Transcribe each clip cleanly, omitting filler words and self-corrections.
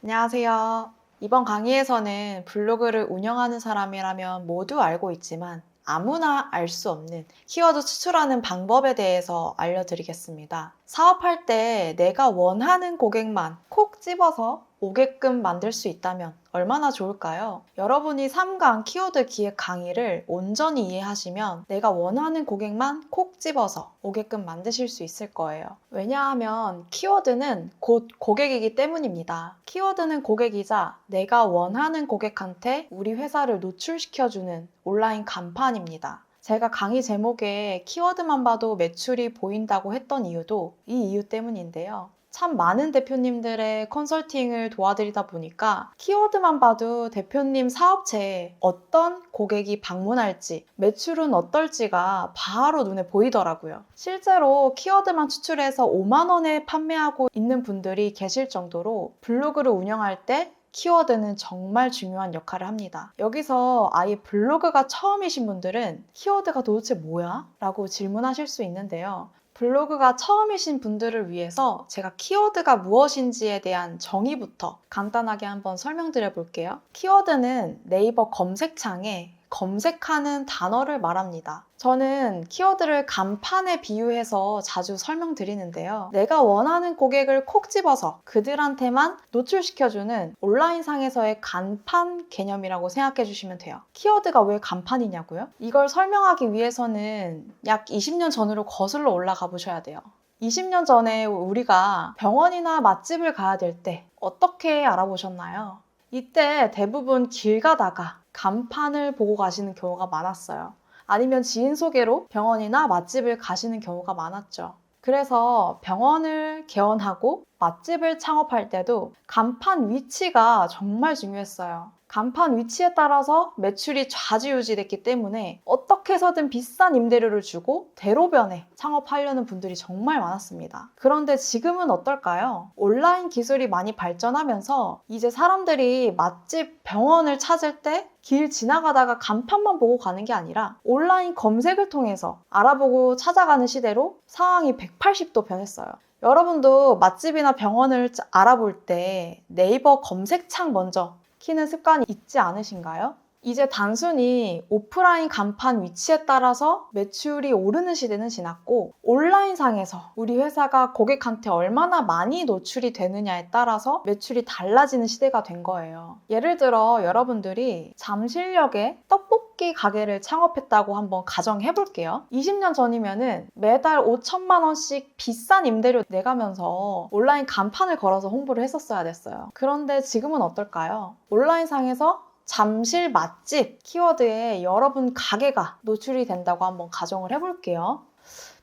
안녕하세요. 이번 강의에서는 블로그를 운영하는 사람이라면 모두 알고 있지만 아무나 알 수 없는 키워드 추출하는 방법에 대해서 알려드리겠습니다. 사업할 때 내가 원하는 고객만 콕 집어서 오게끔 만들 수 있다면 얼마나 좋을까요? 여러분이 3강 키워드 기획 강의를 온전히 이해하시면 내가 원하는 고객만 콕 집어서 오게끔 만드실 수 있을 거예요. 왜냐하면 키워드는 곧 고객이기 때문입니다. 키워드는 고객이자 내가 원하는 고객한테 우리 회사를 노출시켜주는 온라인 간판입니다. 제가 강의 제목에 키워드만 봐도 매출이 보인다고 했던 이유도 이 이유 때문인데요. 참 많은 대표님들의 컨설팅을 도와드리다 보니까 키워드만 봐도 대표님 사업체에 어떤 고객이 방문할지, 매출은 어떨지가 바로 눈에 보이더라고요. 실제로 키워드만 추출해서 5만 원에 판매하고 있는 분들이 계실 정도로 블로그를 운영할 때 키워드는 정말 중요한 역할을 합니다. 여기서 아예 블로그가 처음이신 분들은 키워드가 도대체 뭐야? 라고 질문하실 수 있는데요. 블로그가 처음이신 분들을 위해서 제가 키워드가 무엇인지에 대한 정의부터 간단하게 한번 설명드려 볼게요. 키워드는 네이버 검색창에 검색하는 단어를 말합니다. 저는 키워드를 간판에 비유해서 자주 설명드리는데요. 내가 원하는 고객을 콕 집어서 그들한테만 노출시켜주는 온라인상에서의 간판 개념이라고 생각해 주시면 돼요. 키워드가 왜 간판이냐고요? 이걸 설명하기 위해서는 약 20년 전으로 거슬러 올라가 보셔야 돼요. 20년 전에 우리가 병원이나 맛집을 가야 될 때 어떻게 알아보셨나요? 이때 대부분 길 가다가 간판을 보고 가시는 경우가 많았어요. 아니면 지인 소개로 병원이나 맛집을 가시는 경우가 많았죠. 그래서 병원을 개원하고 맛집을 창업할 때도 간판 위치가 정말 중요했어요. 간판 위치에 따라서 매출이 좌지우지됐기 때문에 어떻게 해서든 비싼 임대료를 주고 대로변에 창업하려는 분들이 정말 많았습니다. 그런데 지금은 어떨까요? 온라인 기술이 많이 발전하면서 이제 사람들이 맛집, 병원을 찾을 때 길 지나가다가 간판만 보고 가는 게 아니라 온라인 검색을 통해서 알아보고 찾아가는 시대로 상황이 180도 변했어요. 여러분도 맛집이나 병원을 알아볼 때 네이버 검색창 먼저 키는 습관이 있지 않으신가요? 이제 단순히 오프라인 간판 위치에 따라서 매출이 오르는 시대는 지났고 온라인상에서 우리 회사가 고객한테 얼마나 많이 노출이 되느냐에 따라서 매출이 달라지는 시대가 된 거예요. 예를 들어 여러분들이 잠실역에 떡볶이 가게를 창업했다고 한번 가정해 볼게요. 20년 전이면은 매달 5천만 원씩 비싼 임대료 내가면서 온라인 간판을 걸어서 홍보를 했었어야 됐어요. 그런데 지금은 어떨까요? 온라인상에서 잠실 맛집 키워드에 여러분 가게가 노출이 된다고 한번 가정을 해볼게요.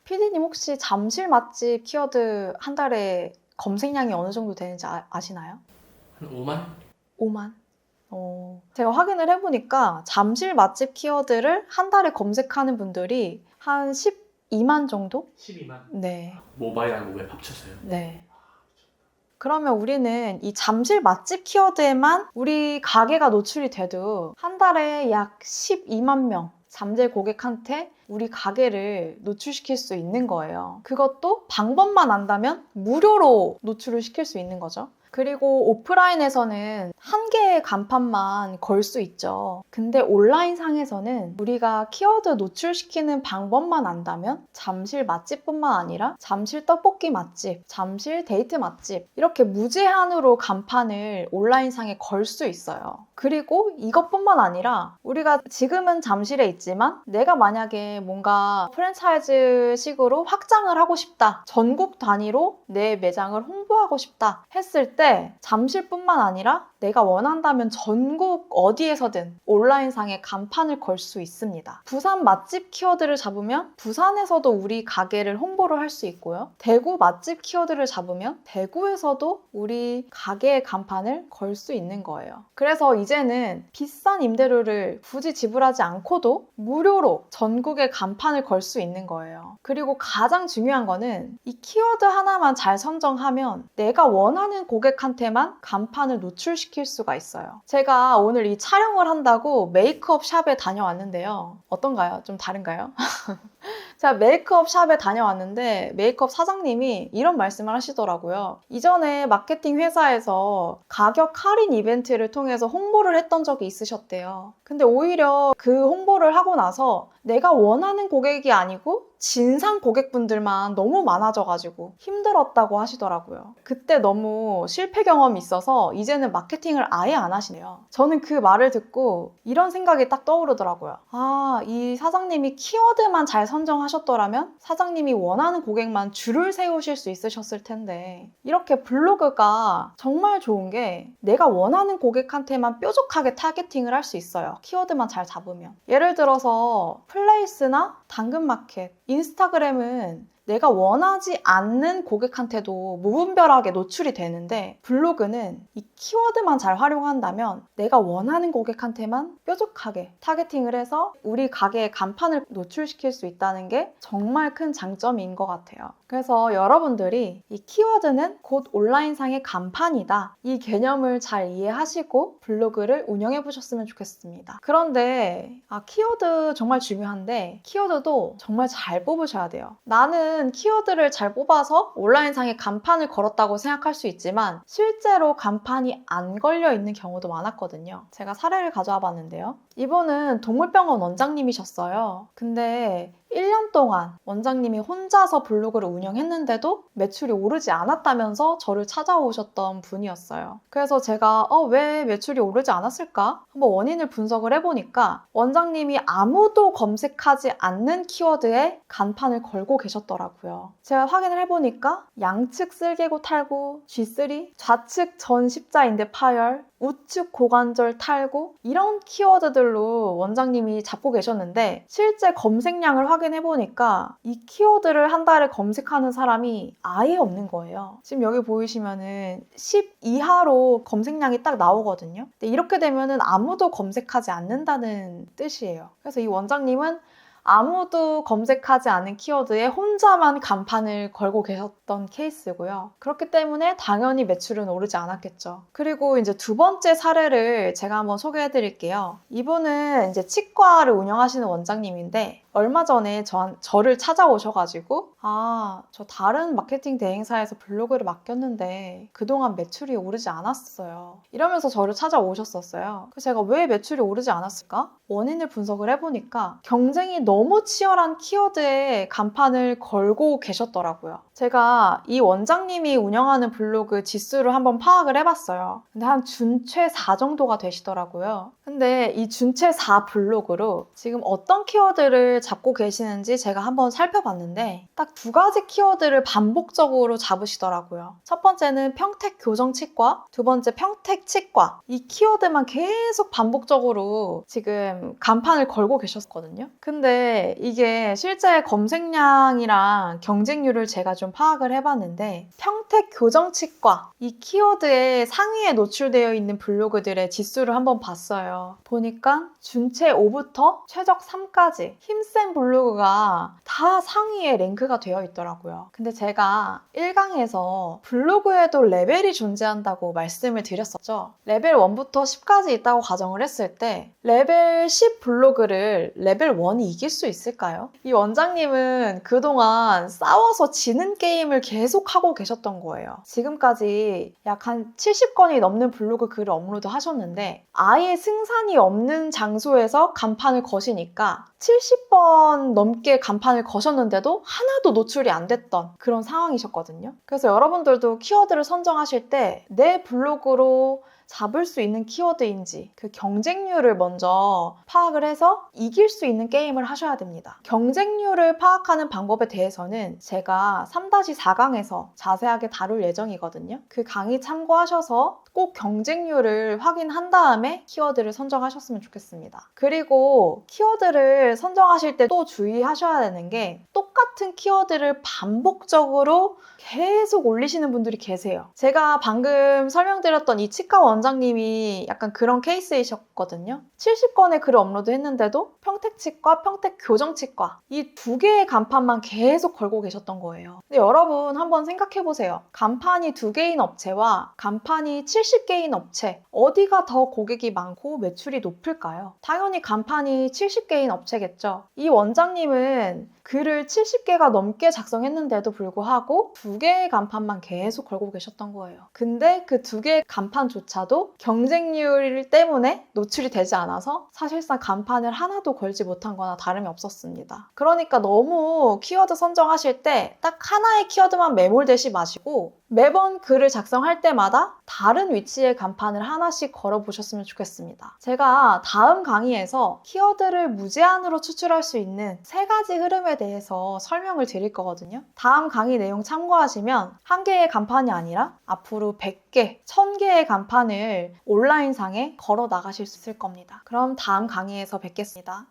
피디님 혹시 잠실 맛집 키워드 한 달에 검색량이 어느 정도 되는지 아시나요? 한 5만? 5만? 제가 확인을 해보니까 잠실 맛집 키워드를 한 달에 검색하는 분들이 한 12만 정도? 12만? 네. 모바일하고 웹 합쳐서요? 네. 그러면 우리는 이 잠실 맛집 키워드에만 우리 가게가 노출이 돼도 한 달에 약 12만 명 잠재 고객한테 우리 가게를 노출시킬 수 있는 거예요. 그것도 방법만 안다면 무료로 노출을 시킬 수 있는 거죠. 그리고 오프라인에서는 한 개의 간판만 걸 수 있죠. 근데 온라인 상에서는 우리가 키워드 노출시키는 방법만 안다면 잠실 맛집뿐만 아니라 잠실 떡볶이 맛집, 잠실 데이트 맛집 이렇게 무제한으로 간판을 온라인 상에 걸 수 있어요. 그리고 이것뿐만 아니라 우리가 지금은 잠실에 있지만 내가 만약에 뭔가 프랜차이즈 식으로 확장을 하고 싶다, 전국 단위로 내 매장을 홍보하고 싶다 했을 때 잠실뿐만 아니라 내가 원한다면 전국 어디에서든 온라인상에 간판을 걸 수 있습니다. 부산 맛집 키워드를 잡으면 부산에서도 우리 가게를 홍보를 할 수 있고요. 대구 맛집 키워드를 잡으면 대구에서도 우리 가게의 간판을 걸 수 있는 거예요. 그래서 이제는 비싼 임대료를 굳이 지불하지 않고도 무료로 전국에 간판을 걸 수 있는 거예요. 그리고 가장 중요한 거는 이 키워드 하나만 잘 선정하면 내가 원하는 고객한테만 간판을 노출시킬 수가 있어요. 제가 오늘 이 촬영을 한다고 메이크업 샵에 다녀왔는데요. 어떤가요? 좀 다른가요? 제가 메이크업 샵에 다녀왔는데 메이크업 사장님이 이런 말씀을 하시더라고요. 이전에 마케팅 회사에서 가격 할인 이벤트를 통해서 홍보를 했던 적이 있으셨대요. 근데 오히려 그 홍보를 하고 나서 내가 원하는 고객이 아니고 진상 고객분들만 너무 많아져가지고 힘들었다고 하시더라고요. 그때 너무 실패 경험이 있어서 이제는 마케팅을 아예 안 하시네요. 저는 그 말을 듣고 이런 생각이 딱 떠오르더라고요. 아, 이 사장님이 키워드만 잘 선정하셨더라면 사장님이 원하는 고객만 줄을 세우실 수 있으셨을 텐데, 이렇게 블로그가 정말 좋은 게 내가 원하는 고객한테만 뾰족하게 타겟팅을 할 수 있어요. 키워드만 잘 잡으면. 예를 들어서 플레이스나 당근마켓, 인스타그램은 내가 원하지 않는 고객한테도 무분별하게 노출이 되는데, 블로그는 이 키워드만 잘 활용한다면 내가 원하는 고객한테만 뾰족하게 타겟팅을 해서 우리 가게의 간판을 노출시킬 수 있다는 게 정말 큰 장점인 것 같아요. 그래서 여러분들이 이 키워드는 곧 온라인상의 간판이다, 이 개념을 잘 이해하시고 블로그를 운영해 보셨으면 좋겠습니다. 그런데 키워드 정말 중요한데 키워드도 정말 잘 뽑으셔야 돼요. 나는 키워드를 잘 뽑아서 온라인상에 간판을 걸었다고 생각할 수 있지만 실제로 간판이 안 걸려 있는 경우도 많았거든요. 제가 사례를 가져와 봤는데요. 이분은 동물병원 원장님이셨어요. 근데 1년 동안 원장님이 혼자서 블로그를 운영했는데도 매출이 오르지 않았다면서 저를 찾아오셨던 분이었어요. 그래서 제가 왜 매출이 오르지 않았을까? 한번 원인을 분석을 해보니까 원장님이 아무도 검색하지 않는 키워드에 간판을 걸고 계셨더라고요. 제가 확인을 해보니까 양측 쓸개고 탈구, G3, 좌측 전 십자인대 파열, 우측 고관절 탈구, 이런 키워드들로 원장님이 잡고 계셨는데 실제 검색량을 확인해보니까 이 키워드를 한 달에 검색하는 사람이 아예 없는 거예요. 지금 여기 보이시면은 10 이하로 검색량이 딱 나오거든요. 근데 이렇게 되면은 아무도 검색하지 않는다는 뜻이에요. 그래서 이 원장님은 아무도 검색하지 않은 키워드에 혼자만 간판을 걸고 계셨던 케이스고요. 그렇기 때문에 당연히 매출은 오르지 않았겠죠. 그리고 이제 두 번째 사례를 제가 한번 소개해 드릴게요. 이분은 이제 치과를 운영하시는 원장님인데 얼마 전에 저를 찾아오셔가지고 저 다른 마케팅 대행사에서 블로그를 맡겼는데 그동안 매출이 오르지 않았어요. 이러면서 저를 찾아오셨었어요. 그래서 제가 왜 매출이 오르지 않았을까? 원인을 분석을 해보니까 경쟁이 너무 치열한 키워드에 간판을 걸고 계셨더라고요. 제가 이 원장님이 운영하는 블로그 지수를 한번 파악을 해봤어요. 근데 한 준최 4 정도가 되시더라고요. 근데 이 준최 4 블로그로 지금 어떤 키워드를 잡고 계시는지 제가 한번 살펴봤는데 딱 두 가지 키워드를 반복적으로 잡으시더라고요. 첫 번째는 평택 교정치과, 두 번째 평택치과. 이 키워드만 계속 반복적으로 지금 간판을 걸고 계셨거든요. 근데 이게 실제 검색량이랑 경쟁률을 제가 좀 파악을 해봤는데 평택 교정치과 이 키워드의 상위에 노출되어 있는 블로그들의 지수를 한번 봤어요. 보니까 준최 5부터 최적 3까지 힘센 블로그가 다 상위에 랭크가 되어 있더라고요. 근데 제가 1강에서 블로그에도 레벨이 존재한다고 말씀을 드렸었죠. 레벨 1부터 10까지 있다고 가정을 했을 때 레벨 10 블로그를 레벨 1이 이길 수 있을까요? 이 원장님은 그동안 싸워서 지는 게임을 계속 하고 계셨던 거예요. 지금까지 약 한 70건이 넘는 블로그 글을 업로드 하셨는데 아예 승산이 없는 장소에서 간판을 거시니까 70번 넘게 간판을 거셨는데도 하나도 노출이 안 됐던 그런 상황이셨거든요. 그래서 여러분들도 키워드를 선정하실 때 내 블로그로 잡을 수 있는 키워드인지 그 경쟁률을 먼저 파악을 해서 이길 수 있는 게임을 하셔야 됩니다. 경쟁률을 파악하는 방법에 대해서는 제가 3-4강에서 자세하게 다룰 예정이거든요. 그 강의 참고하셔서 꼭 경쟁률을 확인한 다음에 키워드를 선정하셨으면 좋겠습니다. 그리고 키워드를 선정하실 때 또 주의하셔야 되는 게 똑같은 키워드를 반복적으로 계속 올리시는 분들이 계세요. 제가 방금 설명드렸던 이 치과 원장님이 약간 그런 케이스이셨거든요. 70건의 글을 업로드 했는데도 평택치과, 평택교정치과 이 두 개의 간판만 계속 걸고 계셨던 거예요. 근데 여러분 한번 생각해보세요. 간판이 2개인 업체와 간판이 70개인 업체, 어디가 더 고객이 많고 매출이 높을까요? 당연히 간판이 70개인 업체겠죠. 이 원장님은 글을 70개가 넘게 작성했는데도 불구하고 2개의 간판만 계속 걸고 계셨던 거예요. 근데 그 2개의 간판조차도 경쟁률 때문에 노출이 되지 않아서 사실상 간판을 하나도 걸지 못한 거나 다름이 없었습니다. 그러니까 너무 키워드 선정하실 때 딱 하나의 키워드만 매몰되지 마시고 매번 글을 작성할 때마다 다른 위치의 간판을 하나씩 걸어보셨으면 좋겠습니다. 제가 다음 강의에서 키워드를 무제한으로 추출할 수 있는 3가지 흐름에 대해서 설명을 드릴 거거든요. 다음 강의 내용 참고하시면 한 개의 간판이 아니라 앞으로 100개, 1000개의 간판을 온라인상에 걸어 나가실 수 있을 겁니다. 그럼 다음 강의에서 뵙겠습니다.